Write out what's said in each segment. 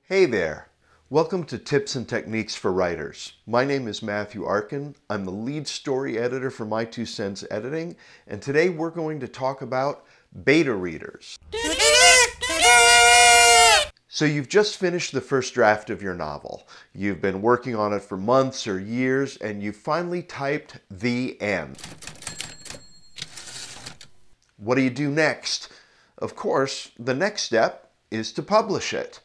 Hey there! Welcome to Tips and Techniques for Writers. My name is Matthew Arkin. I'm the lead story editor for My Two Cents Editing, and today we're going to talk about beta readers. So you've just finished the first draft of your novel. You've been working on it for months or years, and you've finally typed the end. What do you do next? Of course, the next step is to publish it.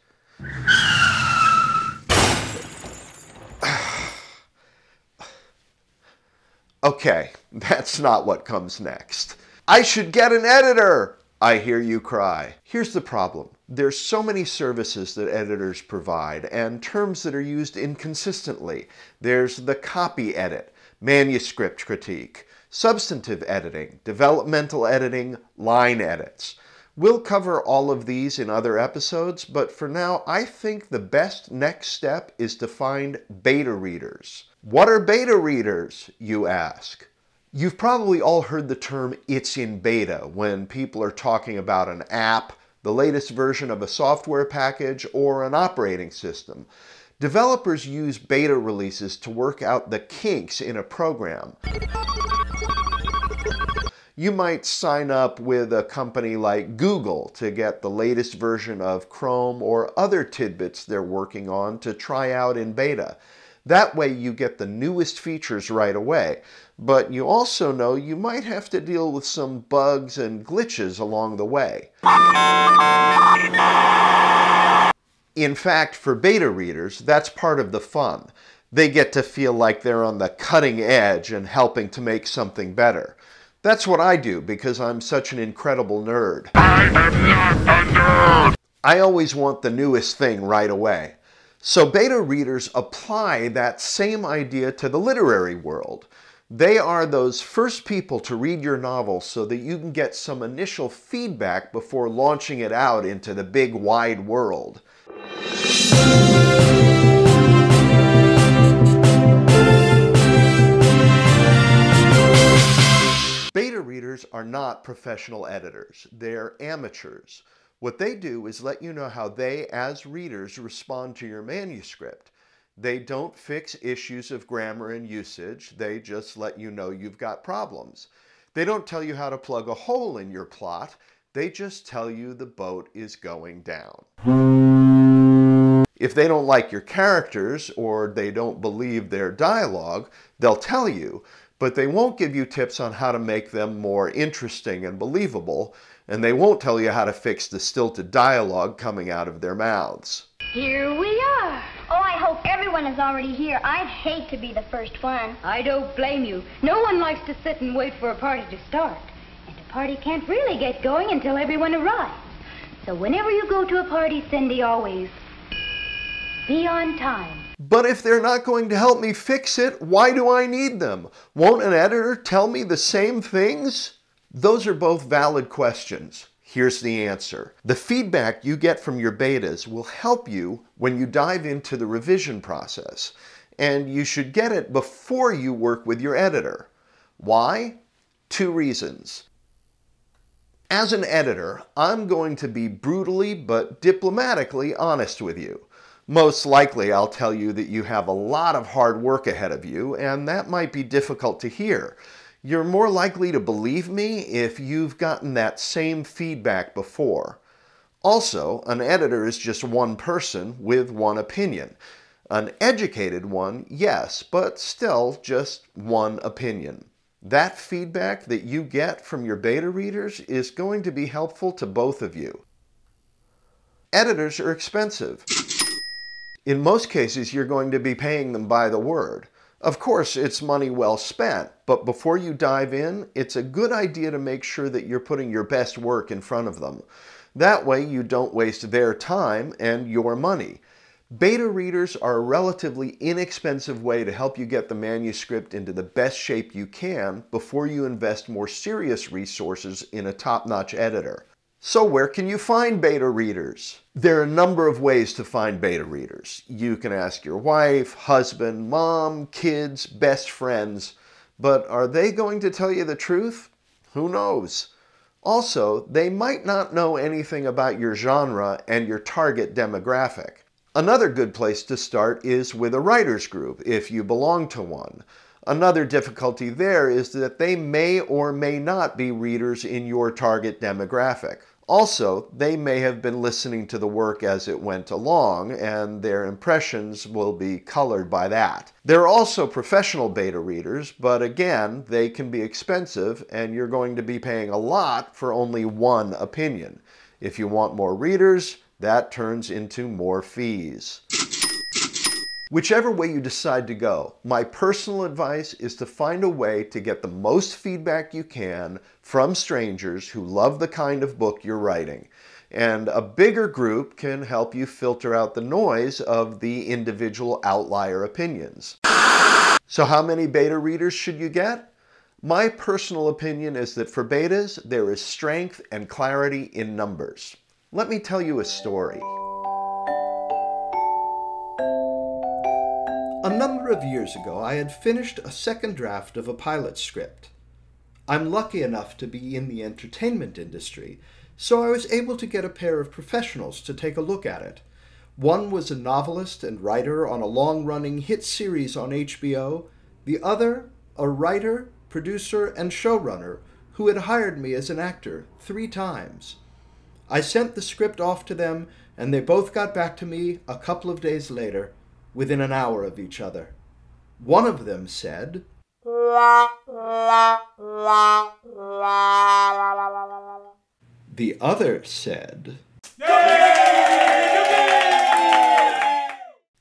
Okay, that's not what comes next. I should get an editor, I hear you cry. Here's the problem. There's so many services that editors provide and terms that are used inconsistently. There's the copy edit, manuscript critique, substantive editing, developmental editing, line edits. We'll cover all of these in other episodes, but for now, I think the best next step is to find beta readers. What are beta readers, you ask? You've probably all heard the term "it's in beta" when people are talking about an app, the latest version of a software package, or an operating system. Developers use beta releases to work out the kinks in a program. You might sign up with a company like Google to get the latest version of Chrome or other tidbits they're working on to try out in beta. That way you get the newest features right away, but you also know you might have to deal with some bugs and glitches along the way. In fact, for beta readers, that's part of the fun. They get to feel like they're on the cutting edge and helping to make something better. That's what I do because I'm such an incredible nerd. I am not a nerd! I always want the newest thing right away. So beta readers apply that same idea to the literary world. They are those first people to read your novel so that you can get some initial feedback before launching it out into the big wide world. Beta readers are not professional editors. They're amateurs. What they do is let you know how they, as readers, respond to your manuscript. They don't fix issues of grammar and usage. They just let you know you've got problems. They don't tell you how to plug a hole in your plot. They just tell you the boat is going down. If they don't like your characters or they don't believe their dialogue, they'll tell you, but they won't give you tips on how to make them more interesting and believable, and they won't tell you how to fix the stilted dialogue coming out of their mouths. Here we are. Oh, I hope everyone is already here. I'd hate to be the first one. I don't blame you. No one likes to sit and wait for a party to start. And a party can't really get going until everyone arrives. So whenever you go to a party, Cindy, always be on time. But if they're not going to help me fix it, why do I need them? Won't an editor tell me the same things? Those are both valid questions. Here's the answer. The feedback you get from your betas will help you when you dive into the revision process, and you should get it before you work with your editor. Why? Two reasons. As an editor, I'm going to be brutally but diplomatically honest with you. Most likely I'll tell you that you have a lot of hard work ahead of you, and that might be difficult to hear. You're more likely to believe me if you've gotten that same feedback before. Also, an editor is just one person with one opinion. An educated one, yes, but still just one opinion. That feedback that you get from your beta readers is going to be helpful to both of you. Editors are expensive. In most cases, you're going to be paying them by the word. Of course, it's money well spent, but before you dive in, it's a good idea to make sure that you're putting your best work in front of them. That way you don't waste their time and your money. Beta readers are a relatively inexpensive way to help you get the manuscript into the best shape you can before you invest more serious resources in a top-notch editor. So where can you find beta readers? There are a number of ways to find beta readers. You can ask your wife, husband, mom, kids, best friends, but are they going to tell you the truth? Who knows? Also, they might not know anything about your genre and your target demographic. Another good place to start is with a writer's group, if you belong to one. Another difficulty there is that they may or may not be readers in your target demographic. Also, they may have been listening to the work as it went along, and their impressions will be colored by that. There are also professional beta readers, but again, they can be expensive, and you're going to be paying a lot for only one opinion. If you want more readers, that turns into more fees. Whichever way you decide to go, my personal advice is to find a way to get the most feedback you can from strangers who love the kind of book you're writing. And a bigger group can help you filter out the noise of the individual outlier opinions. So how many beta readers should you get? My personal opinion is that for betas, there is strength and clarity in numbers. Let me tell you a story. A number of years ago, I had finished a second draft of a pilot script. I'm lucky enough to be in the entertainment industry, so I was able to get a pair of professionals to take a look at it. One was a novelist and writer on a long-running hit series on HBO, the other a writer, producer, and showrunner who had hired me as an actor 3 times. I sent the script off to them, and they both got back to me a couple of days later, within an hour of each other. One of them said, the other said,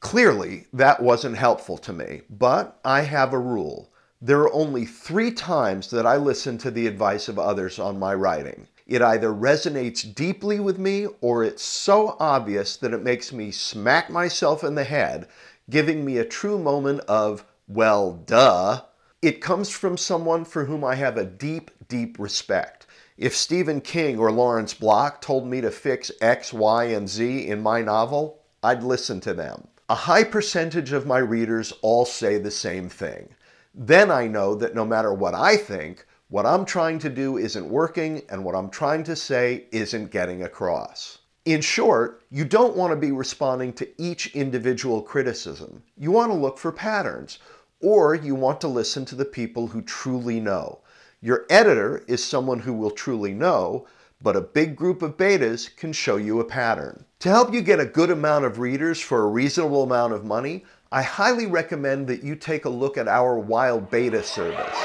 Clearly, that wasn't helpful to me, but I have a rule. There are only 3 times that I listen to the advice of others on my writing. It either resonates deeply with me or it's so obvious that it makes me smack myself in the head, giving me a true moment of, well, duh. It comes from someone for whom I have a deep, deep respect. If Stephen King or Lawrence Block told me to fix X, Y, and Z in my novel, I'd listen to them. A high percentage of my readers all say the same thing. Then I know that no matter what I think, what I'm trying to do isn't working, and what I'm trying to say isn't getting across. In short, you don't want to be responding to each individual criticism. You want to look for patterns, or you want to listen to the people who truly know. Your editor is someone who will truly know, but a big group of betas can show you a pattern. To help you get a good amount of readers for a reasonable amount of money, I highly recommend that you take a look at our WildBeta service.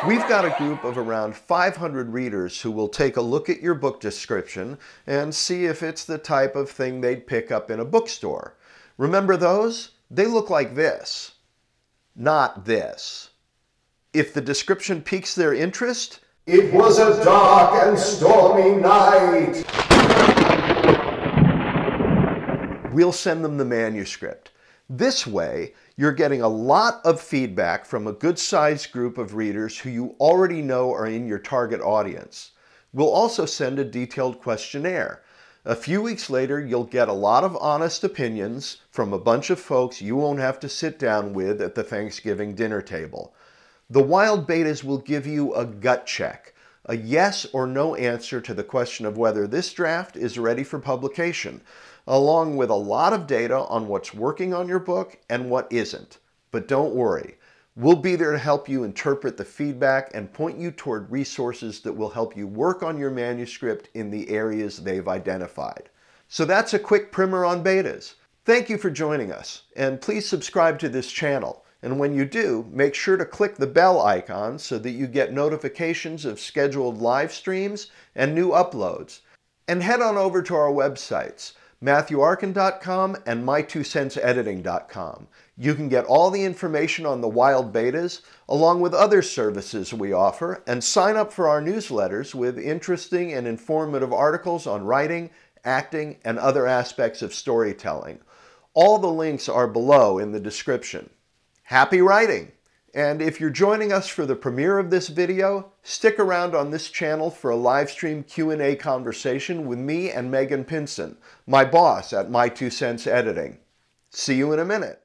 We've got a group of around 500 readers who will take a look at your book description and see if it's the type of thing they'd pick up in a bookstore. Remember those? They look like this, not this. If the description piques their interest, it was a dark and stormy night, we'll send them the manuscript. This way, you're getting a lot of feedback from a good-sized group of readers who you already know are in your target audience. We'll also send a detailed questionnaire. A few weeks later, you'll get a lot of honest opinions from a bunch of folks you won't have to sit down with at the Thanksgiving dinner table. The Wild Betas will give you a gut check, a yes or no answer to the question of whether this draft is ready for publication, along with a lot of data on what's working on your book and what isn't. But don't worry, we'll be there to help you interpret the feedback and point you toward resources that will help you work on your manuscript in the areas they've identified. So that's a quick primer on betas. Thank you for joining us, and please subscribe to this channel. And when you do, make sure to click the bell icon so that you get notifications of scheduled live streams and new uploads. And head on over to our websites, MatthewArkin.com and MyTwoCentsEditing.com. You can get all the information on the Wild Betas, along with other services we offer, and sign up for our newsletters with interesting and informative articles on writing, acting, and other aspects of storytelling. All the links are below in the description. Happy writing! And if you're joining us for the premiere of this video, stick around on this channel for a live stream Q&A conversation with me and Meghan Pinson, my boss at My 2 Cents Editing. See you in a minute.